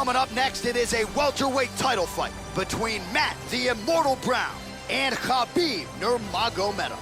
Coming up next, it is a welterweight title fight between Matt the Immortal Brown and Khabib Nurmagomedov.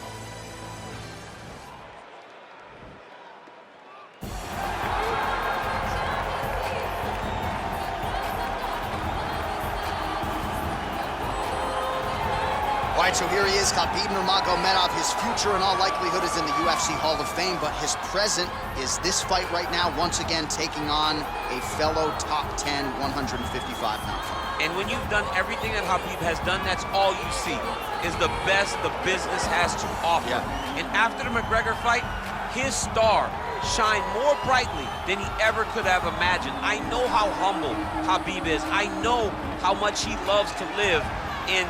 All right, so here he is, Khabib Nurmagomedov. His future in all likelihood is in the UFC Hall of Fame, but his present is this fight right now, once again taking on a fellow top 10 155-pound fighter. And when you've done everything that Khabib has done, that's all you see, is the best the business has to offer. Yeah. And after the McGregor fight, his star shined more brightly than he ever could have imagined. I know how humble Khabib is. I know how much he loves to live in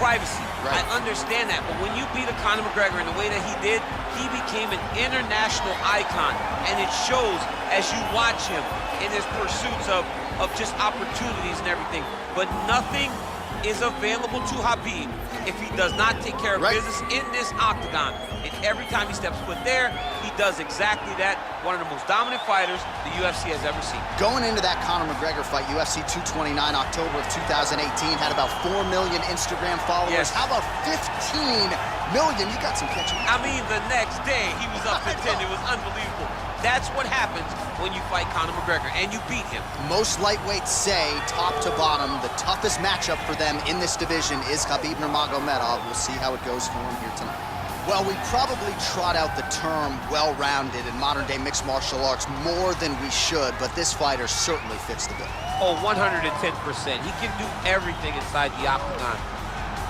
privacy. Right. I understand that, but when you beat a Conor McGregor in the way that he did, he became an international icon, and it shows as you watch him in his pursuits of just opportunities and everything. But nothing is available to Khabib if he does not take care of business in this octagon. And every time he steps foot there, he does exactly that. One of the most dominant fighters the UFC has ever seen. Going into that Conor McGregor fight, UFC 229, October of 2018, had about 4 million Instagram followers. Yes. How about 15 million? You got some catching. I mean, the next day, he was up to 10. It was unbelievable. That's what happens when you fight Conor McGregor and you beat him. Most lightweights say, top to bottom, the toughest matchup for them in this division is Khabib Nurmagomedov. We'll see how it goes for him here tonight. Well, we probably trot out the term well-rounded in modern-day mixed martial arts more than we should, but this fighter certainly fits the bill. Oh, 110%. He can do everything inside the octagon.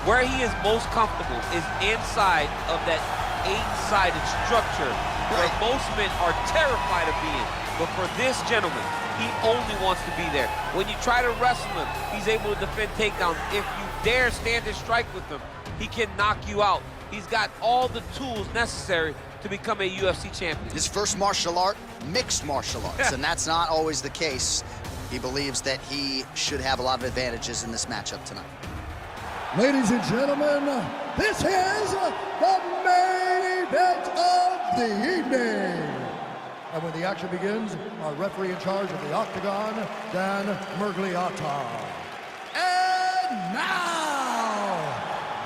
Where he is most comfortable is inside of that 8-sided structure where most men are terrified of being. But for this gentleman, he only wants to be there. When you try to wrestle him, he's able to defend takedowns. If you dare stand and strike with him, he can knock you out. He's got all the tools necessary to become a UFC champion. His first martial art, mixed martial arts, and that's not always the case. He believes that he should have a lot of advantages in this matchup tonight. Ladies and gentlemen, this is the main event of the evening. And when the action begins, our referee in charge of the octagon, Dan Mergliata. And now,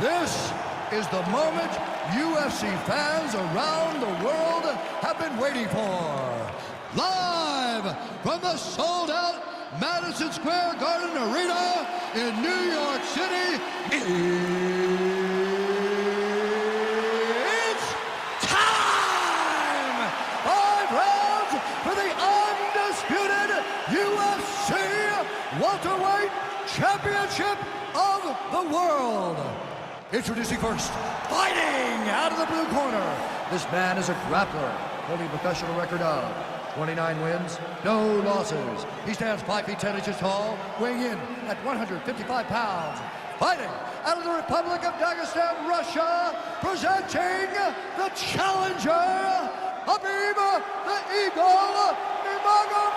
this is the moment UFC fans around the world have been waiting for. Live from the sold-out Madison Square Garden Arena in New York City, it's time! 5 rounds for the undisputed UFC Welterweight Championship of the World. Introducing first, fighting out of the blue corner. This man is a grappler, holding a professional record of 29 wins, no losses. He stands 5 feet 10 inches tall, weighing in at 155 pounds. Fighting out of the Republic of Dagestan, Russia, presenting the challenger, Khabib the Eagle Nurmagomedov.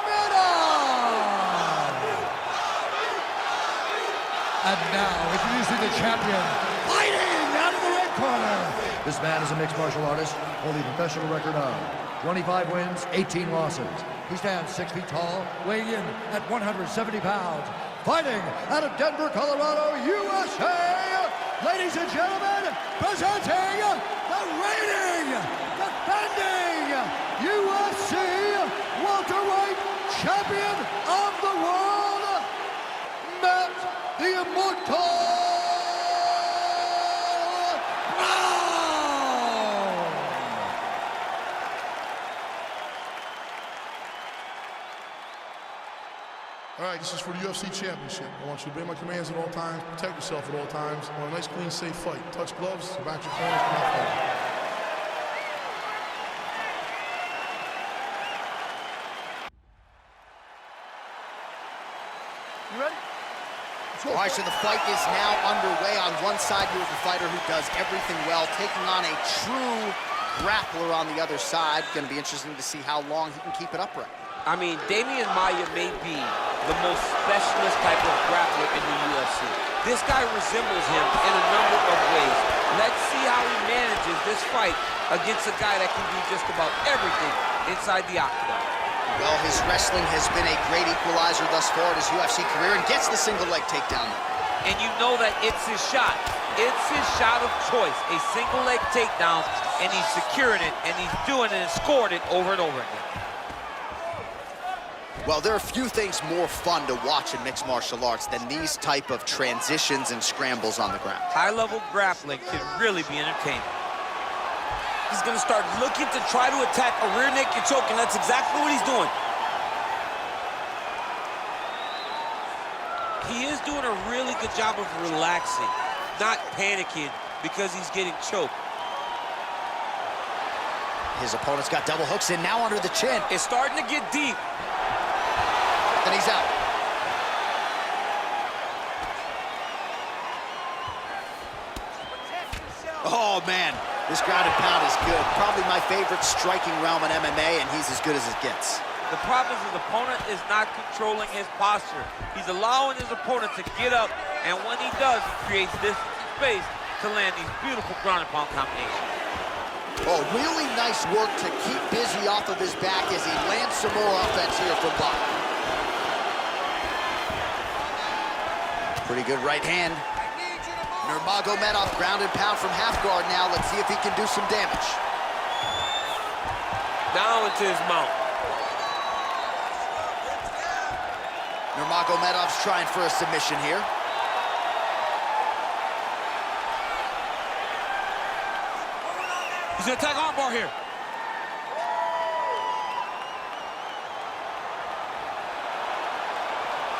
And now, introducing the champion, fighting out of the red corner. This man is a mixed martial artist, holding a professional record of 25 wins, 18 losses. He stands 6 feet tall, weighing in at 170 pounds. Fighting out of Denver, Colorado, USA, ladies and gentlemen, presenting the reigning, defending UFC welterweight champion of the world, Matt the Immortal. All right, this is for the UFC Championship. I want you to obey my commands at all times, protect yourself at all times. I want a nice, clean, safe fight. Touch gloves, back your corners, come out fighting. You ready? All right, so the fight is now underway. On one side, you have a fighter who does everything well, taking on a true grappler on the other side. Going to be interesting to see how long he can keep it upright. I mean, Damian Maia may be the most specialist type of grappler in the UFC. This guy resembles him in a number of ways. Let's see how he manages this fight against a guy that can do just about everything inside the octagon. Well, his wrestling has been a great equalizer thus far in his UFC career and gets the single leg takedown. And you know that it's his shot. It's his shot of choice, a single leg takedown, and he's securing it, and he's doing it and scored it over and over again. Well, there are few things more fun to watch in mixed martial arts than these type of transitions and scrambles on the ground. High-level grappling can really be entertaining. He's gonna start looking to try to attack a rear naked choke, and that's exactly what he's doing. He is doing a really good job of relaxing, not panicking because he's getting choked. His opponent's got double hooks in, now under the chin. It's starting to get deep. And he's out. Oh, man. This ground and pound is good. Probably my favorite striking realm in MMA, and he's as good as it gets. The problem is his opponent is not controlling his posture. He's allowing his opponent to get up, and when he does, he creates distance and space to land these beautiful ground and pound combinations. Oh, really nice work to keep busy off of his back as he lands some more offense here from Bout. Pretty good right hand. Nurmagomedov ground and pound from half guard now. Let's see if he can do some damage. Down into his mount. Nurmagomedov's trying for a submission here. He's gonna attack armbar here.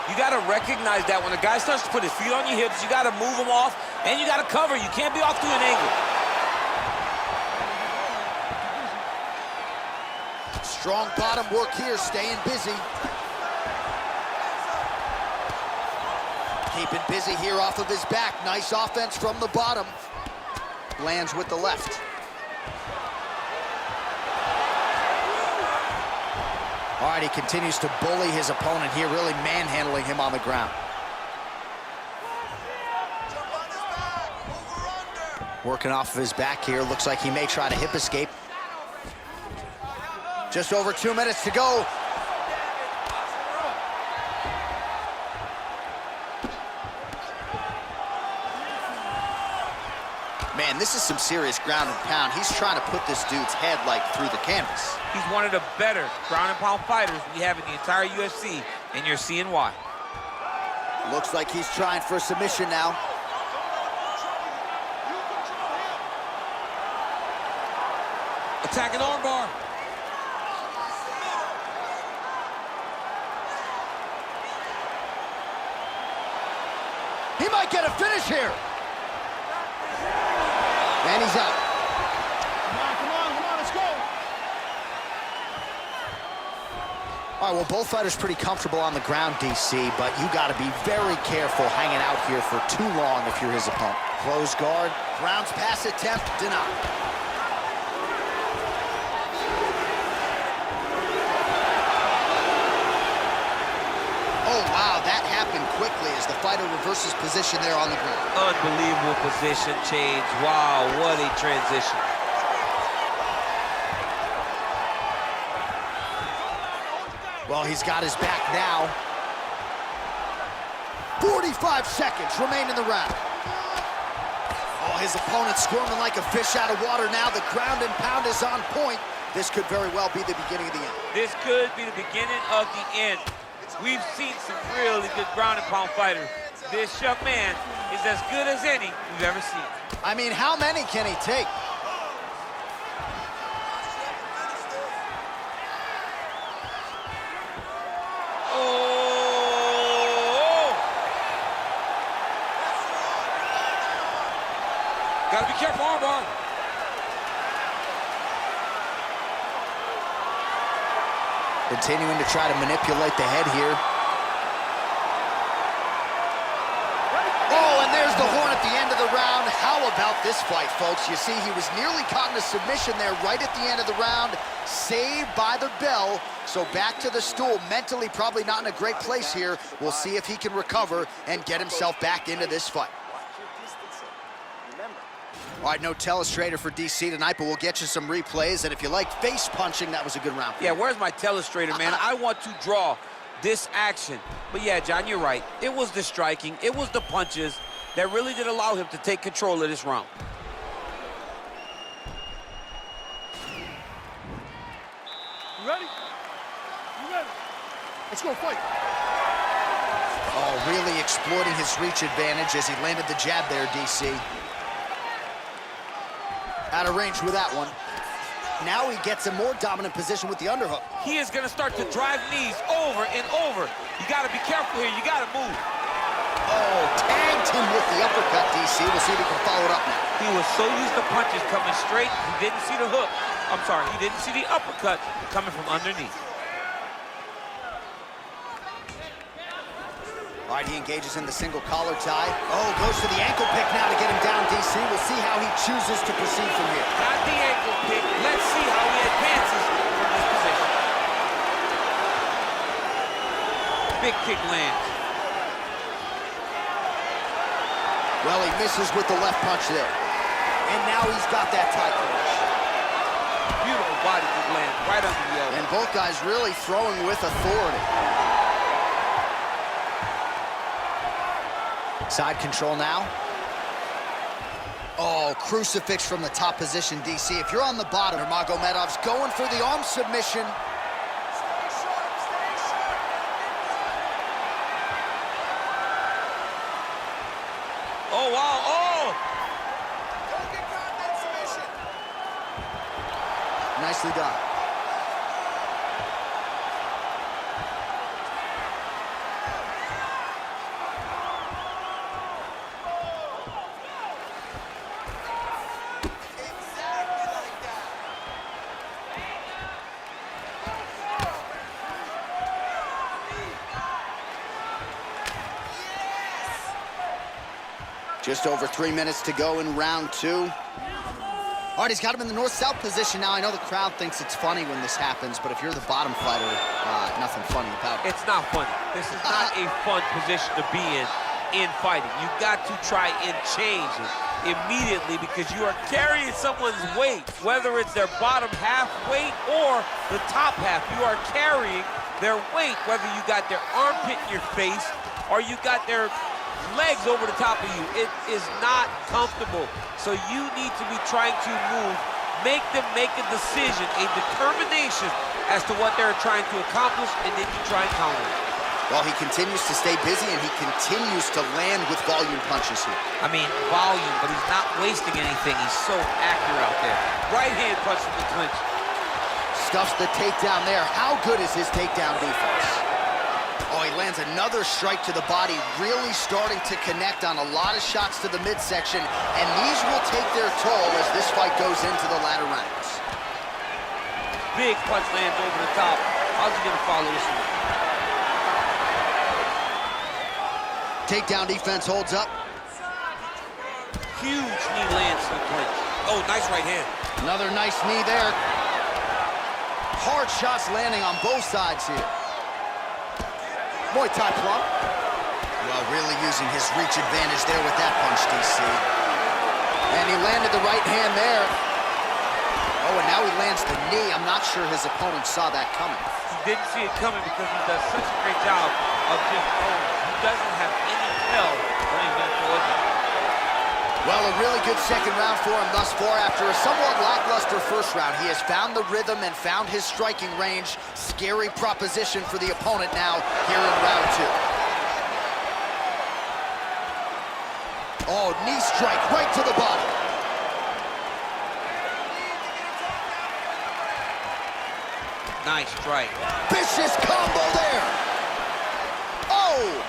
You gotta recognize that when a guy starts to put his feet on your hips, you gotta move him off, and you gotta cover. You can't be off to an angle. Strong bottom work here, staying busy. Keeping busy here off of his back. Nice offense from the bottom. Lands with the left. All right, he continues to bully his opponent here, really manhandling him on the ground. Working off of his back here. Looks like he may try to hip escape. Just over 2 minutes to go. Man, this is some serious ground and pound. He's trying to put this dude's head, like, through the canvas. He's one of the better ground and pound fighters we have in the entire UFC, and you're seeing why. Looks like he's trying for a submission now. Attacking armbar. He might get a finish here. And he's out. Come on, let's go. All right, well, both fighters pretty comfortable on the ground, DC, but you got to be very careful hanging out here for too long if you're his opponent. Close guard, rounds pass attempt, denied. Oh, wow, that happened quickly as the fighter reverses position there on the ground. Unbelievable position change. Wow, what a transition. Well, he's got his back now. 45 seconds remain in the round. Oh, his opponent squirming like a fish out of water now. The ground and pound is on point. This could very well be the beginning of the end. This could be the beginning of the end. We've seen some really good ground and pound fighters. This young man is as good as any we've ever seen. I mean, how many can he take? Oh! Gotta be careful, armbar. Continuing to try to manipulate the head here. Oh, and there's the horn at the end of the round. How about this fight, folks? You see, he was nearly caught in a submission there right at the end of the round. Saved by the bell. So back to the stool. Mentally probably not in a great place here. We'll see if he can recover and get himself back into this fight. All right, no telestrator for DC tonight, but we'll get you some replays. And if you like face punching, that was a good round. Yeah, where's my telestrator, man? I want to draw this action. But yeah, John, you're right. It was the striking, it was the punches that really did allow him to take control of this round. You ready? You ready? Let's go fight. Oh, really exploiting his reach advantage as he landed the jab there, DC. Out of range with that one. Now he gets a more dominant position with the underhook. He is gonna start to drive knees over and over. You gotta be careful here, you gotta move. Oh, tagged him with the uppercut, DC. We'll see if he can follow it up now. He was so used to punches coming straight, he didn't see the hook. I'm sorry, he didn't see the uppercut coming from underneath. All right, he engages in the single collar tie. Oh, goes for the ankle pick now to get him down, DC. We'll see how he chooses to proceed from here. Got the ankle pick. Let's see how he advances from this position. Big kick lands. Well, he misses with the left punch there. And now he's got that tie finish. Beautiful body kick lands right under the elbow. And both guys really throwing with authority. Side control now. Oh, crucifix from the top position, DC. If you're on the bottom, Nurmagomedov's going for the arm submission. Oh, wow, oh! Don't get caught in that submission. Nicely done. Just over 3 minutes to go in round two. All right, he's got him in the north-south position now. I know the crowd thinks it's funny when this happens, but if you're the bottom fighter, nothing funny about it. It's not funny. This is not a fun position to be in fighting. You got to try and change it immediately because you are carrying someone's weight, whether it's their bottom half weight or the top half. You are carrying their weight, whether you got their armpit in your face or you got their legs over the top of you. It is not comfortable. So you need to be trying to move, make them make a decision, a determination as to what they're trying to accomplish, and then you try and counter it. Well, he continues to stay busy, and he continues to land with volume punches here. I mean, volume, but he's not wasting anything. He's so accurate out there. Right hand punch from the clinch. Stuffs the takedown there. How good is his takedown defense? Oh, he lands another strike to the body, really starting to connect on a lot of shots to the midsection, and these will take their toll as this fight goes into the latter rounds. Big punch lands over the top. How's he gonna follow this one? Takedown defense holds up. Huge knee lands to the clinch. Oh, nice right hand. Another nice knee there. Hard shots landing on both sides here. Muay Thai plump. Well, really using his reach advantage there with that punch, DC. And he landed the right hand there. Oh, and now he lands the knee. I'm not sure his opponent saw that coming. He didn't see it coming because he does such a great job of just throwing. He doesn't have any tell when he's going to throw it. Well, a really good second round for him thus far. After a somewhat lackluster first round, he has found the rhythm and found his striking range. Scary proposition for the opponent now here in round two. Oh, knee strike right to the body. Nice strike. Vicious combo there. Oh!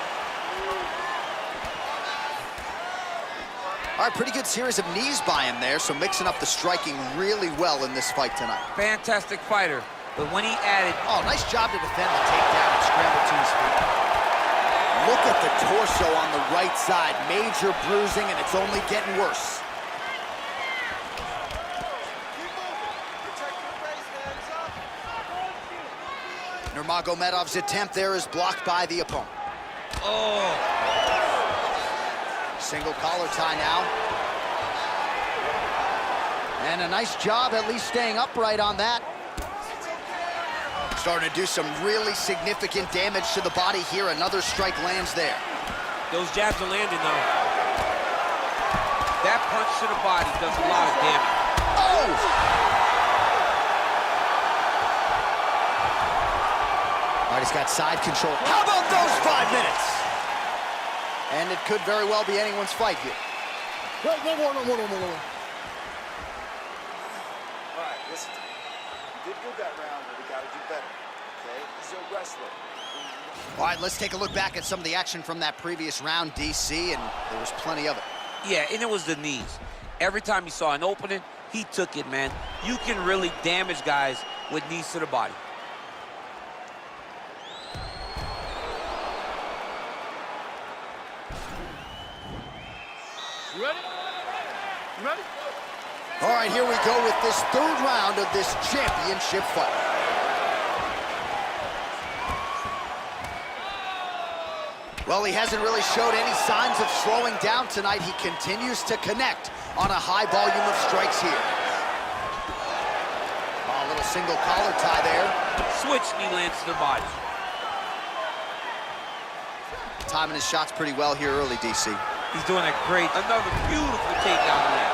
All right, pretty good series of knees by him there, so mixing up the striking really well in this fight tonight. Fantastic fighter, but when he added... Oh, nice job to defend the takedown and scramble to his feet. Look at the torso on the right side. Major bruising, and it's only getting worse. Nurmagomedov's attempt there is blocked by the opponent. Oh! Single collar tie now. And a nice job at least staying upright on that. Starting to do some really significant damage to the body here. Another strike lands there. Those jabs are landing now. That punch to the body does a lot of damage. Oh! All right, he's got side control. How about those 5 minutes? And it could very well be anyone's fight here. Wait. All right, listen to me. You did good that round, but we got to do better, okay? He's a wrestler. All right, let's take a look back at some of the action from that previous round, DC, and there was plenty of it. Yeah, and it was the knees. Every time he saw an opening, he took it, man. You can really damage guys with knees to the body. You ready? You ready? All right, here we go with this third round of this championship fight. Well, he hasn't really showed any signs of slowing down tonight. He continues to connect on a high volume of strikes here. Oh, a little single collar tie there. Switch knee lands to the body. Timing his shots pretty well here early, DC. He's doing a great, another beautiful takedown there.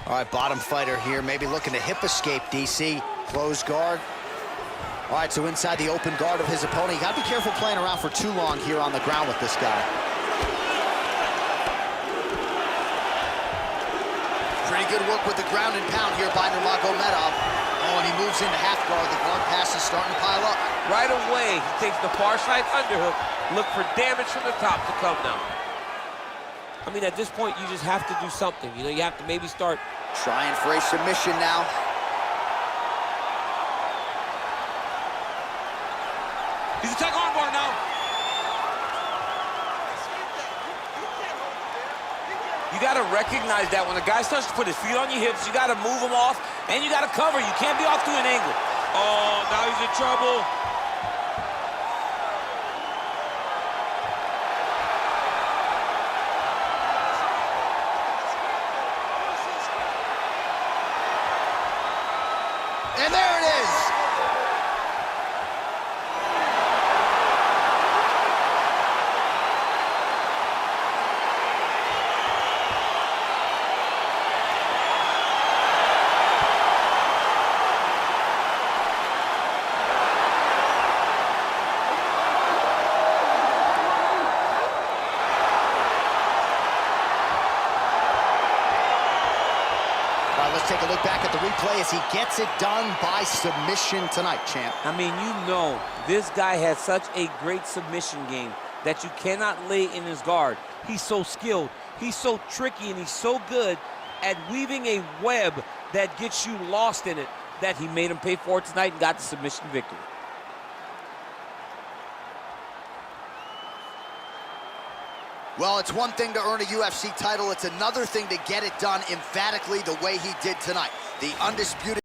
All right, bottom fighter here, maybe looking to hip escape, DC. Closed guard. All right, so inside the open guard of his opponent. You gotta be careful playing around for too long here on the ground with this guy. Pretty good work with the ground and pound here by Nurmagomedov. Oh, and he moves into half guard. The guard pass is starting to pile up. Right away, he takes the far side underhook. Look for damage from the top to come now. I mean, at this point, you just have to do something. You know, you have to maybe start trying for a submission now. He's a tech armbar now. You got to recognize that when a guy starts to put his feet on your hips, you got to move him off, and you got to cover. You can't be off to an angle. Oh, now he's in trouble. And there it is. Let's take a look back at the replay as he gets it done by submission tonight, champ. I mean, you know, this guy has such a great submission game that you cannot lay in his guard. He's so skilled, he's so tricky, and he's so good at weaving a web that gets you lost in it that he made him pay for it tonight and got the submission victory. Well, it's one thing to earn a UFC title. It's another thing to get it done emphatically the way he did tonight. The undisputed